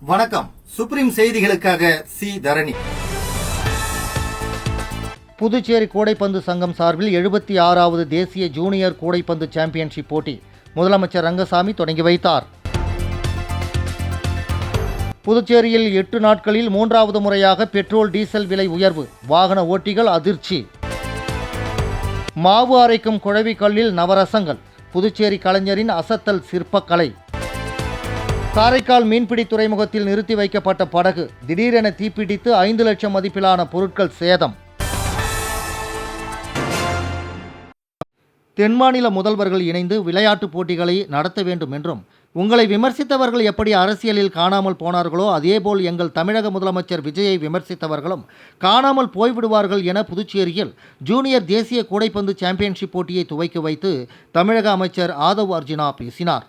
வணக்கம். சுப்ரீம் செய்திகளுக்காக சி தரணி. புதுச்சேரி கூடைப்பந்து சங்கம் சார்பில் 76வது தேசிய ஜூனியர் கூடைப்பந்து சாம்பியன்ஷிப் போட்டி முதலமைச்சர் ரங்கசாமி தொடங்கி வைத்தார். புதுச்சேரியில் 8 நாட்களில் 3வது முறையாக பெட்ரோல் டீசல் விலை உயர்வு, வாகன ஓட்டிகள் அதிர்ச்சி. மாவு அரைக்கும் குழவிக்கல்லில் நவரசங்கள், புதுச்சேரி கலைஞரின் அசத்தல் சிற்பக்கலை. காரைக்கால் மீன்பிடி துறைமுகத்தில் நிறுத்தி வைக்கப்பட்ட படகு திடீரென தீப்பிடித்து 5 லட்சம் மதிப்பிலான பொருட்கள் சேதம். தென்மாநில முதல்வர்கள் இணைந்து விளையாட்டுப் போட்டிகளை நடத்த வேண்டும் என்றும், உங்களை விமர்சித்தவர்கள் எப்படி அரசியலில் காணாமல் போனார்களோ அதேபோல் எங்கள் தமிழக முதலமைச்சர் விஜயை விமர்சித்தவர்களும் காணாமல் போய்விடுவார்கள் என புதுச்சேரியில் ஜூனியர் தேசிய கூடைப்பந்து சாம்பியன்ஷிப் போட்டியை துவக்கி வைத்து தமிழக அமைச்சர் ஆதவ் அர்ஜுனா பேசினார்.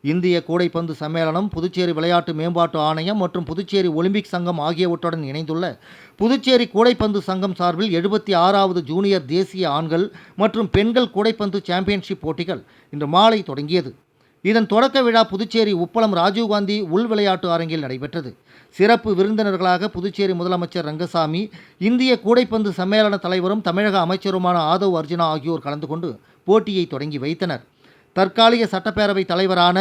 இந்திய கூடைப்பந்து சம்மேளனம், புதுச்சேரி விளையாட்டு மேம்பாட்டு ஆணையம் மற்றும் புதுச்சேரி ஒலிம்பிக் சங்கம் ஆகியவற்றுடன் இணைந்துள்ள புதுச்சேரி கூடைப்பந்து சங்கம் சார்பில் 76வது ஜூனியர் தேசிய ஆண்கள் மற்றும் பெண்கள் கூடைப்பந்து சாம்பியன்ஷிப் போட்டிகள் இன்று மாலை தொடங்கியது. இதன் தொடக்க விழா புதுச்சேரி உப்பளம் ராஜீவ்காந்தி உள் விளையாட்டு அரங்கில் நடைபெற்றது. சிறப்பு விருந்தினர்களாக புதுச்சேரி முதலமைச்சர் ரங்கசாமி, இந்திய கூடைப்பந்து சம்மேளன தலைவரும் தமிழக அமைச்சருமான ஆதவ் அர்ஜுனா ஆகியோர் கலந்து கொண்டு போட்டியை தொடங்கி வைத்தனர். தற்காலிக சட்டப்பேரவை தலைவரான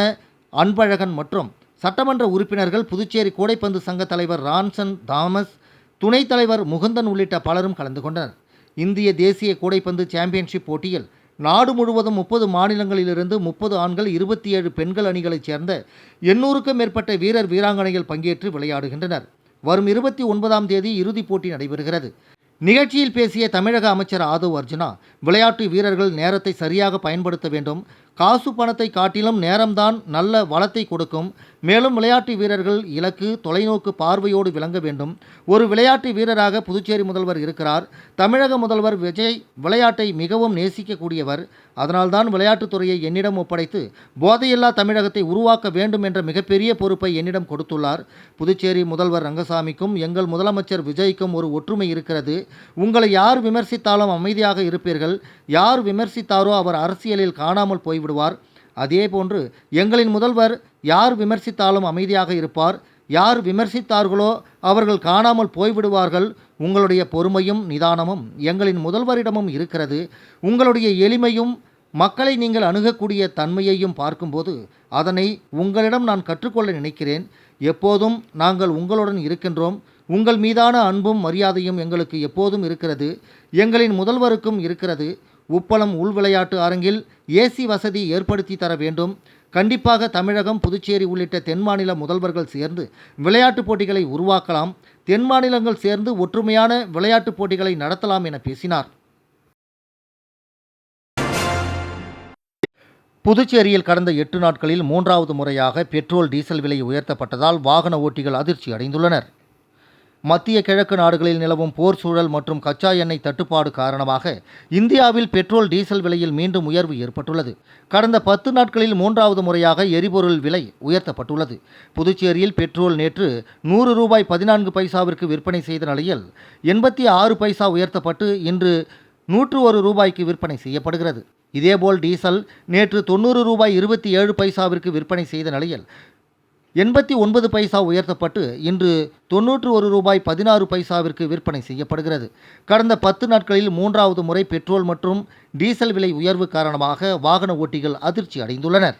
அன்பழகன் மற்றும் சட்டமன்ற உறுப்பினர்கள், புதுச்சேரி கூடைப்பந்து சங்க தலைவர் ரான்சன் தாமஸ், துணைத் தலைவர் முகுந்தன் உள்ளிட்ட பலரும் கலந்து கொண்டனர். இந்திய தேசிய கூடைப்பந்து சாம்பியன்ஷிப் போட்டியில் நாடு முழுவதும் 30 மாநிலங்களிலிருந்து 30 ஆண்கள் 27 பெண்கள் அணிகளைச் சேர்ந்த 800க்கும் மேற்பட்ட வீரர் வீராங்கனைகள் பங்கேற்று விளையாடுகின்றனர். வரும் 29ஆம் தேதி இறுதிப் போட்டி நடைபெறுகிறது. நிகழ்ச்சியில் பேசிய தமிழக அமைச்சர் ஆதவ் அர்ஜுனா, விளையாட்டு வீரர்கள் நேரத்தை சரியாக பயன்படுத்த வேண்டும். காசு பணத்தை காட்டிலும் நேரம்தான் நல்ல வளத்தை கொடுக்கும். மேலும் விளையாட்டு வீரர்கள் இலக்கு, தொலைநோக்கு பார்வையோடு விளங்க வேண்டும். ஒரு விளையாட்டு வீரராக புதுச்சேரி முதல்வர் இருக்கிறார். தமிழக முதல்வர் விஜய் விளையாட்டை மிகவும் நேசிக்கக்கூடியவர். அதனால்தான் விளையாட்டுத்துறையை என்னிடம் ஒப்படைத்து போதையில்லா தமிழகத்தை உருவாக்க வேண்டும் என்ற மிகப்பெரிய பொறுப்பை என்னிடம் கொடுத்துள்ளார். புதுச்சேரி முதல்வர் ரங்கசாமிக்கும் எங்கள் முதலமைச்சர் விஜய்க்கும் ஒரு ஒற்றுமை இருக்கிறது. உங்களை யார் விமர்சித்தாலும் அமைதியாக இருப்பீர்கள். யார் விமர்சித்தாரோ அவர் அரசியலில் காணாமல் போய்விடுவார். அதேபோன்று எங்களின் முதல்வர் யார் விமர்சித்தாலும் அமைதியாக இருப்பார். யார் விமர்சித்தார்களோ அவர்கள் காணாமல் போய்விடுவார்கள். உங்களுடைய பொறுமையும் நிதானமும் எங்களின் முதல்வரிடமும் இருக்கிறது. உங்களுடைய எளிமையும் மக்களை நீங்கள் அணுகக்கூடிய தன்மையையும் பார்க்கும்போது அதனை உங்களிடம் நான் கற்றுக்கொள்ள நினைக்கிறேன். எப்போதும் நாங்கள் உங்களுடன் இருக்கின்றோம். உங்கள் மீதான அன்பும் மரியாதையும் எங்களுக்கு எப்போதும் இருக்கிறது. எங்களின் முதல்வருக்கும் இருக்கிறது. உப்பளம் உள் விளையாட்டு அரங்கில் ஏசி வசதி ஏற்படுத்தி தர வேண்டும். கண்டிப்பாக தமிழகம், புதுச்சேரி உள்ளிட்ட தென் மாநில முதல்வர்கள் சேர்ந்து விளையாட்டுப் போட்டிகளை உருவாக்கலாம். தென் மாநிலங்கள் சேர்ந்து ஒற்றுமையான விளையாட்டுப் போட்டிகளை நடத்தலாம் என பேசினார். புதுச்சேரியில் கடந்த 8 நாட்களில் 3வது முறையாக பெட்ரோல் டீசல் விலை உயர்த்தப்பட்டதால் வாகன ஓட்டிகள் அதிர்ச்சி அடைந்துள்ளனர். மத்திய கிழக்கு நாடுகளில் நிலவும் போர் சூழல் மற்றும் கச்சா எண்ணெய் தட்டுப்பாடு காரணமாக இந்தியாவில் பெட்ரோல் டீசல் விலையில் மீண்டும் உயர்வு ஏற்பட்டுள்ளது. கடந்த 10 நாட்களில் 3வது முறையாக எரிபொருள் விலை உயர்த்தப்பட்டுள்ளது. புதுச்சேரியில் பெட்ரோல் நேற்று 100 ரூபாய் 14 பைசாவிற்கு விற்பனை செய்த நிலையில் 86 பைசா உயர்த்தப்பட்டு இன்று 101 ரூபாய்க்கு விற்பனை செய்யப்படுகிறது. இதேபோல் டீசல் நேற்று 90 ரூபாய் 27 பைசாவிற்கு விற்பனை செய்த நிலையில் 89 பைசா உயர்த்தப்பட்டு இன்று 91 ரூபாய் 16 பைசாவிற்கு விற்பனை செய்யப்படுகிறது. கடந்த 10 நாட்களில் 3வது முறை பெட்ரோல் மற்றும் டீசல் விலை உயர்வு காரணமாக வாகன ஓட்டிகள் அதிர்ச்சி அடைந்துள்ளனர்.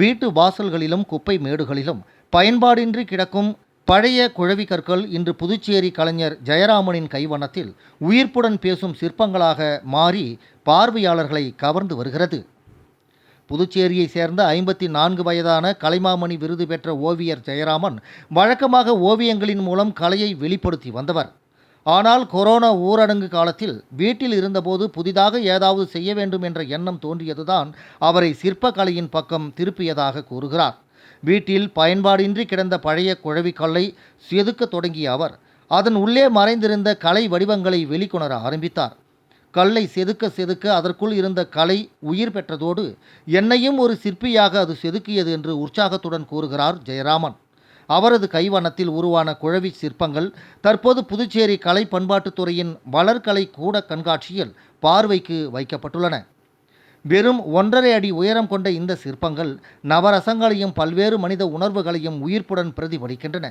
வீட்டு வாசல்களிலும் குப்பை மேடுகளிலும் பயன்பாடின்றி கிடக்கும் பழைய குழவி கற்கள் இன்று புதுச்சேரி கலைஞர் ஜெயராமனின் கைவண்ணத்தில் உயிர்ப்புடன் பேசும் சிற்பங்களாக மாறி பார்வையாளர்களை கவர்ந்து வருகிறது. புதுச்சேரியை சேர்ந்த 54 வயதான கலைமாமணி விருது பெற்ற ஓவியர் ஜெயராமன் வழக்கமாக ஓவியங்களின் மூலம் கலையை வெளிப்படுத்தி வந்தவர். ஆனால் கொரோனா ஊரடங்கு காலத்தில் வீட்டில் இருந்தபோது புதிதாக ஏதாவது செய்ய வேண்டும் என்ற எண்ணம் தோன்றியதுதான் அவரை சிற்பக்கலையின் பக்கம் திருப்பியதாக கூறுகிறார். வீட்டில் பயன்பாடின்றி கிடந்த பழைய குழவிக்கல்லை செதுக்க தொடங்கிய அவர் அதன் உள்ளே மறைந்திருந்த கலை வடிவங்களை வெளிக்கொணர ஆரம்பித்தார். கல்லை செதுக்க செதுக்க அதற்குள் இருந்த கலை உயிர் பெற்றதோடு என்னையும் ஒரு சிற்பியாக அது செதுக்கியது என்று உற்சாகத்துடன் கூறுகிறார் ஜெயராமன். அவரது கைவண்ணத்தில் உருவான குழவி சிற்பங்கள் தற்போது புதுச்சேரி கலை பண்பாட்டுத்துறையின் வளர்கலை கூட கண்காட்சியில் பார்வைக்கு வைக்கப்பட்டுள்ளன. வெறும் 1.5 அடி உயரம் கொண்ட இந்த சிற்பங்கள் நவரசங்களையும் பல்வேறு மனித உணர்வுகளையும் உயிர்ப்புடன் பிரதிபலிக்கின்றன.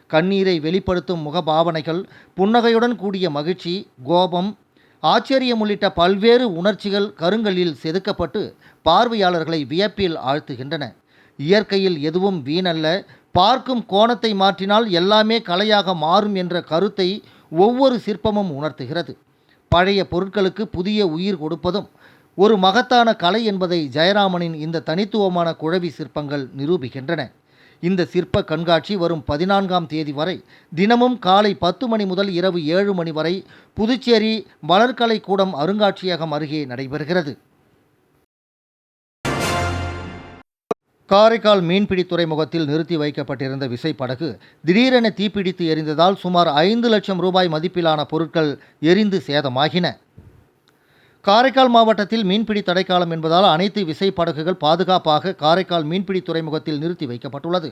கண்ணீரை வெளிப்படுத்தும் முகபாவனைகள், புன்னகையுடன் கூடிய மகிழ்ச்சி, கோபம், ஆச்சரியம் உள்ளிட்ட பல்வேறு உணர்ச்சிகள் கருங்கல்லில் செதுக்கப்பட்டு பார்வையாளர்களை வியப்பில் ஆழ்த்துகின்றன. இயற்கையில் எதுவும் வீணல்ல, பார்க்கும் கோணத்தை மாற்றினால் எல்லாமே கலையாக மாறும் என்ற கருத்தை ஒவ்வொரு சிற்பமும் உணர்த்துகிறது. பழைய பொருட்களுக்கு புதிய உயிர் கொடுப்பதும் ஒரு மகத்தான கலை என்பதை ஜெயராமனின் இந்த தனித்துவமான குழவி சிற்பங்கள் நிரூபிக்கின்றன. இந்த சிற்ப கண்காட்சி வரும் 14ஆம் தேதி வரை தினமும் காலை 10 மணி முதல் இரவு 7 மணி வரை புதுச்சேரி வளர்கலை கூடம் அருங்காட்சியகம் அருகே நடைபெறுகிறது. காரைக்கால் மீன்பிடி துறைமுகத்தில் நிறுத்தி வைக்கப்பட்டிருந்த விசைப்படகு திடீரென தீப்பிடித்து எரிந்ததால் சுமார் 5 லட்சம் ரூபாய் மதிப்பிலான பொருட்கள் எரிந்து சேதமாகின. காரைக்கால் மாவட்டத்தில் மீன்பிடி தடைக்காலம் என்பதால் அனைத்து விசைப்படகுகள் பாதுகாப்பாக காரைக்கால் மீன்பிடி துறைமுகத்தில் நிறுத்தி வைக்கப்பட்டுள்ளது.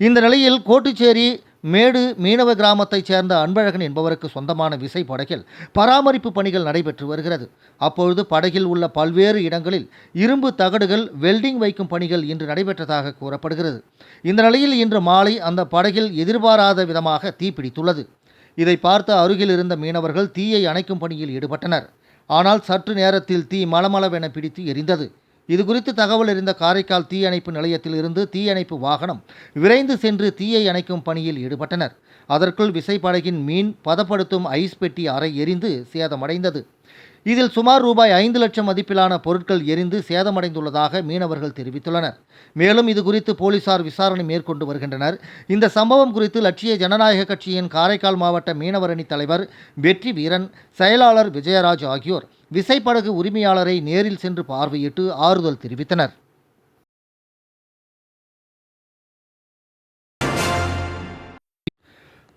இந்த நிலையில் கோட்டுச்சேரி மேடு மீனவ கிராமத்தைச் சேர்ந்த அன்பழகன் என்பவருக்கு சொந்தமான விசைப்படகில் பராமரிப்பு பணிகள் நடைபெற்று வருகிறது. அப்பொழுது படகில் உள்ள பல்வேறு இடங்களில் இரும்பு தகடுகள் வெல்டிங் வைக்கும் பணிகள் இன்று நடைபெற்றதாக கூறப்படுகிறது. இந்த நிலையில் இன்று மாலை அந்த படகில் எதிர்பாராத விதமாக தீப்பிடித்துள்ளது. இதை பார்த்த அருகில் இருந்த மீனவர்கள் தீயை அணைக்கும் பணியில் ஈடுபட்டனர். ஆனால் சற்று நேரத்தில் தீ மளமளவென பிடித்து எரிந்தது. இதுகுறித்து தகவல் அறிந்த காரைக்கால் தீயணைப்பு நிலையத்தில் இருந்து தீயணைப்பு வாகனம் விரைந்து சென்று தீயை அணைக்கும் பணியில் ஈடுபட்டனர். அதற்குள் விசைப்படகின் மீன் பதப்படுத்தும் ஐஸ் பெட்டி அறை எரிந்து சேதமடைந்தது. இதில் சுமார் ரூபாய் 5 லட்சம் மதிப்பிலான பொருட்கள் எரிந்து சேதமடைந்துள்ளதாக மீனவர்கள் தெரிவித்துள்ளனர். மேலும் இதுகுறித்து போலீசார் விசாரணை மேற்கொண்டு வருகின்றனர். இந்த சம்பவம் குறித்து லட்சிய ஜனநாயக கட்சியின் காரைக்கால் மாவட்ட மீனவர் அணி தலைவர் வெற்றி வீரன், செயலாளர் விஜயராஜ் ஆகியோர் விசைப்படகு உரிமையாளரை நேரில் சென்று பார்வையிட்டு ஆறுதல் தெரிவித்தனர்.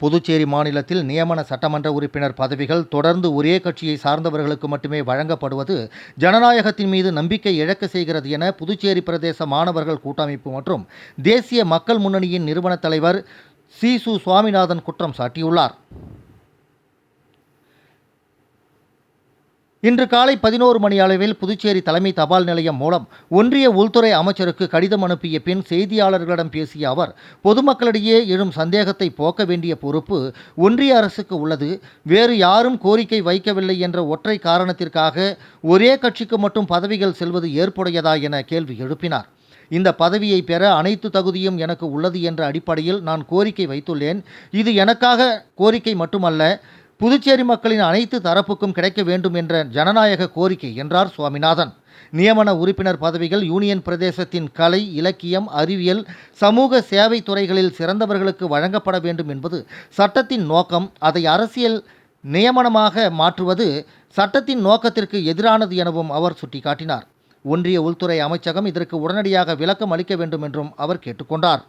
புதுச்சேரி மாநிலத்தில் நியமன சட்டமன்ற உறுப்பினர் பதவிகள் தொடர்ந்து ஒரே கட்சியை சார்ந்தவர்களுக்கு மட்டுமே வழங்கப்படுவது ஜனநாயகத்தின் மீது நம்பிக்கை இழக்க செய்கிறது என புதுச்சேரி பிரதேச மாணவர்கள் கூட்டமைப்பு மற்றும் தேசிய மக்கள் முன்னணியின் நிறுவன தலைவர் சு. சுவாமிநாதன் குற்றம் சாட்டியுள்ளார். இன்று காலை 11 மணி அளவில் புதுச்சேரி தலைமை தபால் நிலையம் மூலம் ஒன்றிய உள்துறை அமைச்சருக்கு கடிதம் அனுப்பிய பின் செய்தியாளர்களிடம் பேசிய அவர், பொதுமக்களிடையே எழும் சந்தேகத்தை போக்க வேண்டிய பொறுப்பு ஒன்றிய அரசுக்கு உள்ளது. வேறு யாரும் கோரிக்கை வைக்கவில்லை என்ற ஒற்றை காரணத்திற்காக ஒரே கட்சிக்கு மட்டும் பதவிகள் செல்வது ஏற்புடையதா என கேள்வி எழுப்பினார். இந்த பதவியை பெற அனைத்து தகுதியும் எனக்கு உள்ளது என்ற அடிப்படையில் நான் கோரிக்கை வைத்துள்ளேன். இது எனக்காக கோரிக்கை மட்டுமல்ல, புதுச்சேரி மக்களின் அனைத்து தரப்புக்கும் கிடைக்க வேண்டும் என்ற ஜனநாயக கோரிக்கை என்றார் சுவாமிநாதன். நியமன உறுப்பினர் பதவிகள் யூனியன் பிரதேசத்தின் கலை, இலக்கியம், அறிவியல், சமூக சேவை துறைகளில் சிறந்தவர்களுக்கு வழங்கப்பட வேண்டும் என்பது சட்டத்தின் நோக்கம். அதை அரசியல் நியமனமாக மாற்றுவது சட்டத்தின் நோக்கத்திற்கு எதிரானது எனவும் அவர் சுட்டிக்காட்டினார். ஒன்றிய உள்துறை அமைச்சகம் இதற்கு உடனடியாக விளக்கம் அளிக்க வேண்டும் என்றும் அவர் கேட்டுக்கொண்டார்.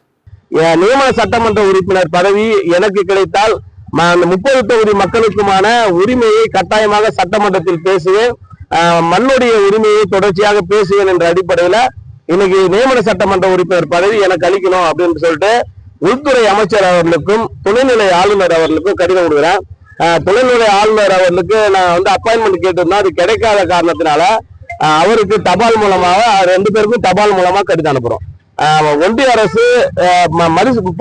நியமன சட்டமன்ற உறுப்பினர் பதவி எனக்கு கிடைத்தால் 30 தொகுதி மக்களுக்குமான உரிமையை கட்டாயமாக சட்டமன்றத்தில் பேசுவேன். மண்ணுடைய உரிமையை தொடர்ச்சியாக பேசுவேன் என்ற அடிப்படையில இன்னைக்கு நியமன சட்டமன்ற உறுப்பினர் பதவி எனக்கு அளிக்கணும் அப்படின்னு சொல்லிட்டு உள்துறை அமைச்சர் அவர்களுக்கும் துணைநிலை ஆளுநர் அவர்களுக்கும் கடிதம் கொடுக்குறேன். துணைநிலை ஆளுநர் அவர்களுக்கு நான் அப்பாயின்மெண்ட் கேட்டிருந்தேன். அது கிடைக்காத காரணத்தினால அவருக்கு தபால் மூலமாக 2 பேருக்கும் தபால் மூலமா கடிதம் அனுப்புறோம். ஒன்றிய அரசு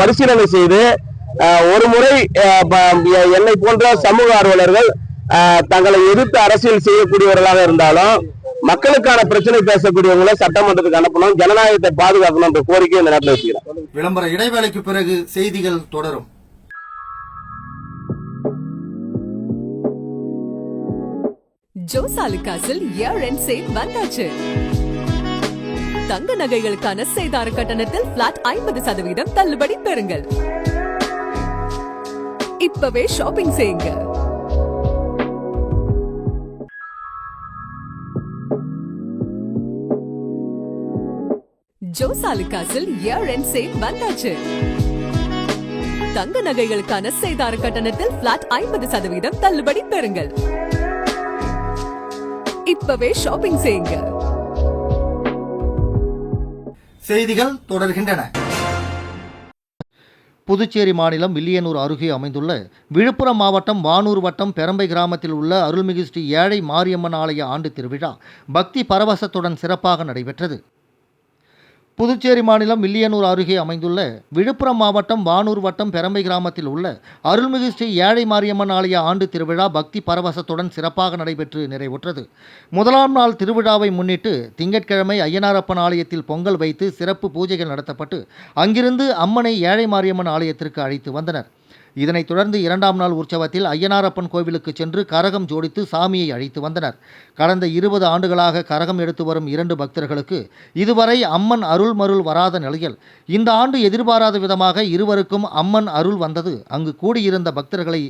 பரிசீலனை செய்து ஒரு முறை என்னை போன்ற சமூக ஆர்வலர்கள் தங்களை எதிர்த்து அரசியல் செய்யக்கூடியவர்களாக இருந்தாலும் மக்களுக்கான பிரச்சனை பேசக்கூடியவங்களை சட்டமன்றத்துக்கு அனுப்பணும், ஜனநாயகத்தை பாதுகாக்கணும் என்ற கோரிக்கை இந்த நேரத்தில் வச்சுக்கிறேன். விளம்பர இடைவேளைக்கு பிறகு செய்திகள் தொடரும். ஜோசாலுகாஸில் இயர் எண்ட் சேல் வந்தாச்சு. தங்க நகைகளுக்கான சேதார கட்டணத்தில் பிளாட் 50% தள்ளுபடி பெறுங்கள். இப்பவே ஷாப்பிங் செய்யுங்க. ஜோசாலுகாஸில் இயர் எண்ட் சேல் வந்தாச்சு. தங்க நகைகளுக்கான சேதார கட்டணத்தில் பிளாட் 50% தள்ளுபடி பெறுங்கள். இப்பவே ஷாப்பிங் செய்யுங்க. செய்திகள் தொடர்கின்றன. புதுச்சேரி மாநிலம் வில்லியனூர் அருகே அமைந்துள்ள விழுப்புரம் மாவட்டம் வானூர் வட்டம் பெரம்பை கிராமத்தில் உள்ள அருள்மிகு ஸ்ரீ ஏழை மாரியம்மன் ஆலய ஆண்டு திருவிழா பக்தி பரவசத்துடன் சிறப்பாக நடைபெற்றது. புதுச்சேரி மாநிலம் வில்லியனூர் அருகே அமைந்துள்ள விழுப்புரம் மாவட்டம் வானூர் வட்டம் பெரம்பை கிராமத்தில் உள்ள அருள்மிகு ஸ்ரீ ஏழை மாரியம்மன் ஆலய ஆண்டு திருவிழா பக்தி பரவசத்துடன் சிறப்பாக நடைபெற்று நிறைவுற்றது. முதலாம் நாள் திருவிழாவை முன்னிட்டு திங்கட்கிழமை ஐயனாரப்பன் ஆலயத்தில் பொங்கல் வைத்து சிறப்பு பூஜைகள் நடத்தப்பட்டு அங்கிருந்து அம்மனை ஏழை மாரியம்மன் ஆலயத்திற்கு அழைத்து வந்தனர். இதனைத் தொடர்ந்து இரண்டாம் நாள் உற்சவத்தில் ஐயனாரப்பன் கோவிலுக்கு சென்று கரகம் ஜோடித்து சாமியை அழைத்து வந்தனர். கடந்த 20 ஆண்டுகளாக கரகம் எடுத்து வரும் 2 பக்தர்களுக்கு இதுவரை அம்மன் அருள்மருள் வராத நிலையில் இந்த ஆண்டு எதிர்பாராத விதமாக இருவருக்கும் அம்மன் அருள் வந்தது அங்கு கூடியிருந்த பக்தர்களை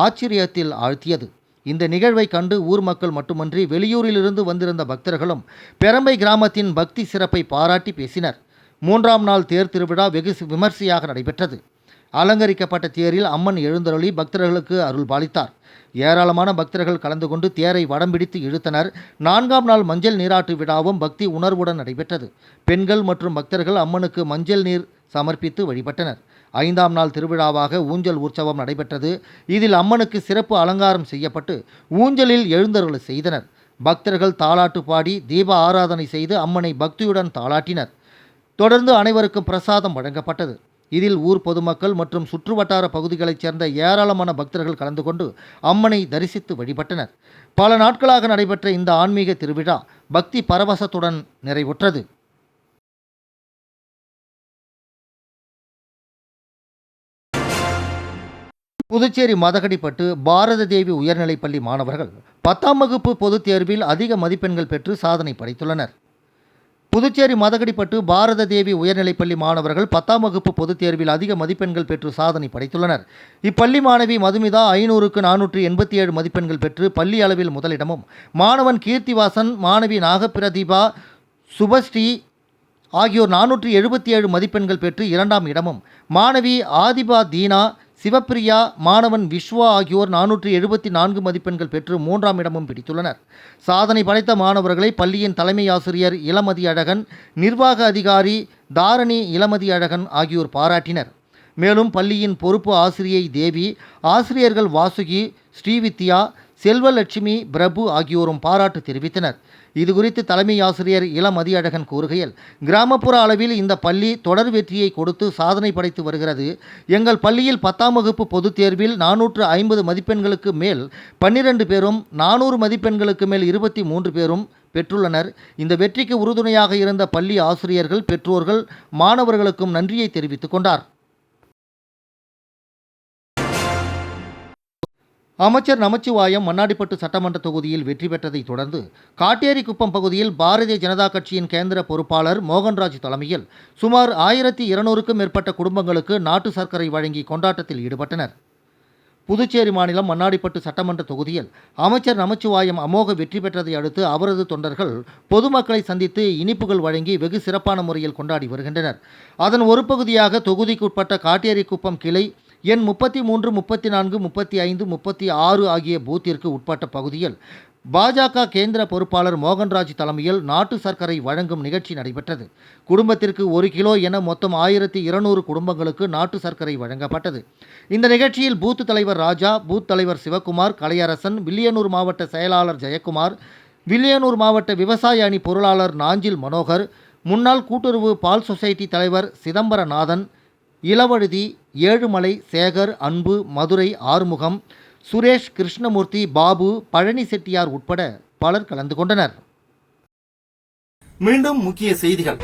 ஆச்சரியத்தில் ஆழ்த்தியது. இந்த நிகழ்வை கண்டு ஊர் மக்கள் மட்டுமன்றி வெளியூரிலிருந்து வந்திருந்த பக்தர்களும் பெரம்பை கிராமத்தின் பக்தி சிறப்பை பாராட்டி பேசினர். 3ஆம் நாள் தேர் திருவிழா வெகு விமர்சையாக நடைபெற்றது. அலங்கரிக்கப்பட்ட தேரில் அம்மன் எழுந்தருளி பக்தர்களுக்கு அருள் பாலித்தார். ஏராளமான பக்தர்கள் கலந்து கொண்டு தேரை வடம் பிடித்து இழுத்தனர். 4ஆம் நாள் மஞ்சள் நீராட்டு விழாவும் பக்தி உணர்வுடன் நடைபெற்றது. பெண்கள் மற்றும் பக்தர்கள் அம்மனுக்கு மஞ்சள் நீர் சமர்ப்பித்து வழிபட்டனர். 5ஆம் நாள் திருவிழாவாக ஊஞ்சல் உற்சவம் நடைபெற்றது. இதில் அம்மனுக்கு சிறப்பு அலங்காரம் செய்யப்பட்டு ஊஞ்சலில் எழுந்தருளை செய்தனர். பக்தர்கள் தாலாட்டு பாடி தீப ஆராதனை செய்து அம்மனை பக்தியுடன் தாளாட்டினர். தொடர்ந்து அனைவருக்கும் பிரசாதம் வழங்கப்பட்டது. இதில் ஊர் பொதுமக்கள் மற்றும் சுற்றுவட்டார பகுதிகளைச் சேர்ந்த ஏராளமான பக்தர்கள் கலந்து கொண்டு அம்மனை தரிசித்து வழிபட்டனர். பல நாட்களாக நடைபெற்ற இந்த ஆன்மீக திருவிழா பக்தி பரவசத்துடன் நிறைவுற்றது. புதுச்சேரி மதகடிப்பட்டு பாரத தேவி உயர்நிலைப்பள்ளி மாணவர்கள் 10ஆம் வகுப்பு பொதுத் தேர்வில் அதிக மதிப்பெண்கள் பெற்று சாதனை படைத்துள்ளனர். புதுச்சேரி மதகடிப்பட்டு பாரத தேவி உயர்நிலைப்பள்ளி மாணவர்கள் 10ஆம் வகுப்பு பொதுத் தேர்வில் அதிக மதிப்பெண்கள் பெற்று சாதனை படைத்துள்ளனர். இப்பள்ளி மாணவி மதுமிதா 500க்கு 487 மதிப்பெண்கள் பெற்று பள்ளி அளவில் முதலிடமும், மாணவன் கீர்த்திவாசன், மாணவி நாகப்பிரதீபா, சுபஸ்ரீ ஆகியோர் 477 மதிப்பெண்கள் பெற்று 2ஆம் இடமும், மாணவி ஆதிபா தீனா, சிவப்பிரியா, மாணவன் விஸ்வா ஆகியோர் 474 மதிப்பெண்கள் பெற்று 3ஆம் இடமும் பிடித்துள்ளனர். சாதனை படைத்த மாணவர்களை பள்ளியின் தலைமை ஆசிரியர் இளமதி அழகன், நிர்வாக அதிகாரி தாரணி இளமதி அழகன் ஆகியோர் பாராட்டினர். மேலும் பள்ளியின் பொறுப்பு ஆசிரியை தேவி, ஆசிரியர்கள் வாசுகி, ஸ்ரீவித்யா, செல்வலட்சுமி, பிரபு ஆகியோரும் பாராட்டு தெரிவித்தனர். இதுகுறித்து தலைமை ஆசிரியர் இளமதி அழகன் கூறுகையில், கிராமப்புற அளவில் இந்த பள்ளி தொடர் வெற்றியை கொடுத்து சாதனை படைத்து வருகிறது. எங்கள் பள்ளியில் 10ஆம் வகுப்பு பொதுத் தேர்வில் 450 மதிப்பெண்களுக்கு மேல் 12 பேரும், 400 மதிப்பெண்களுக்கு மேல் 23 பேரும் பெற்றுள்ளனர். இந்த வெற்றிக்கு உறுதுணையாக இருந்த பள்ளி ஆசிரியர்கள், பெற்றோர்கள், மாணவர்களுக்கும் நன்றியை தெரிவித்துக் கொண்டார். அமைச்சர் நமச்சிவாயம் மண்ணாடிப்பட்டு சட்டமன்ற தொகுதியில் வெற்றி பெற்றதை தொடர்ந்து காட்டேரிக்குப்பம் பகுதியில் பாரதிய ஜனதா கட்சியின் கேந்திர பொறுப்பாளர் மோகன்ராஜ் தலைமையில் சுமார் 1200க்கும் மேற்பட்ட குடும்பங்களுக்கு நாட்டு சர்க்கரை வழங்கி கொண்டாட்டத்தில் ஈடுபட்டனர். புதுச்சேரி மாநிலம் மண்ணாடிப்பட்டு சட்டமன்ற தொகுதியில் அமைச்சர் நமச்சிவாயம் அமோக வெற்றி பெற்றதை அடுத்து அவரது தொண்டர்கள் பொதுமக்களை சந்தித்து இனிப்புகள் வழங்கி வெகு சிறப்பான முறையில் கொண்டாடி வருகின்றனர். அதன் ஒரு பகுதியாக தொகுதிக்குட்பட்ட காட்டேரிக்குப்பம் கிளை எண் 33, 34, 35, 36 ஆகிய பூத்திற்கு உட்பட்ட பகுதியில் பாஜக கேந்திர பொறுப்பாளர் மோகன்ராஜ் தலைமையில் நாட்டு சர்க்கரை வழங்கும் நிகழ்ச்சி நடைபெற்றது. குடும்பத்திற்கு 1 கிலோ என மொத்தம் 1200 குடும்பங்களுக்கு நாட்டு சர்க்கரை வழங்கப்பட்டது. இந்த நிகழ்ச்சியில் பூத் தலைவர் ராஜா, பூத் தலைவர் சிவக்குமார், கலையரசன், வில்லியனூர் மாவட்ட செயலாளர் ஜெயக்குமார், வில்லியனூர் மாவட்ட விவசாய அணி பொருளாளர் நாஞ்சில் மனோகர், முன்னாள் கூட்டுறவு பால் சொசைட்டி தலைவர் சிதம்பரநாதன், இளவழுதி, ஏழுமலை, சேகர், அன்பு, மதுரை, ஆறுமுகம், சுரேஷ், கிருஷ்ணமூர்த்தி, பாபு, பழனி செட்டியார் உட்பட பலர் கலந்து கொண்டனர். மீண்டும் முக்கிய செய்திகள்.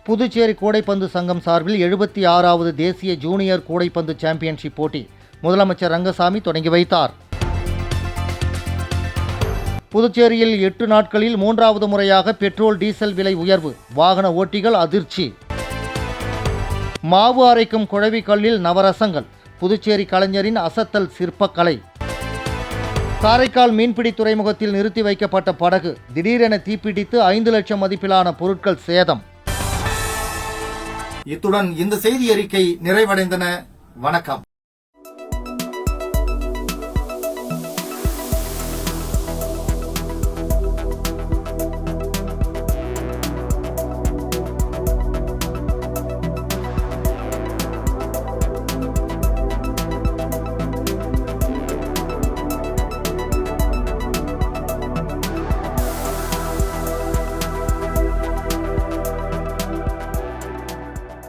புதுச்சேரி கூடைப்பந்து சங்கம் சார்பில் 76வது தேசிய ஜூனியர் கூடைப்பந்து சாம்பியன்ஷிப் போட்டி முதலமைச்சர் ரங்கசாமி தொடங்கி வைத்தார். புதுச்சேரியில் 8 நாட்களில் 3வது முறையாக பெட்ரோல், டீசல் விலை உயர்வு, வாகன ஓட்டிகள் அதிர்ச்சி. மாவு அரைக்கும் குழவி கல்லில் நவரசங்கள், புதுச்சேரி கலைஞரின் அசத்தல் சிற்பக்கலை. காரைக்கால் மீன்பிடி துறைமுகத்தில் நிறுத்தி வைக்கப்பட்ட படகு திடீரென தீப்பிடித்து 5 லட்சம் மதிப்பிலான பொருட்கள் சேதம். இத்துடன் இந்த செய்தி அறிக்கை நிறைவடைந்தன. வணக்கம்.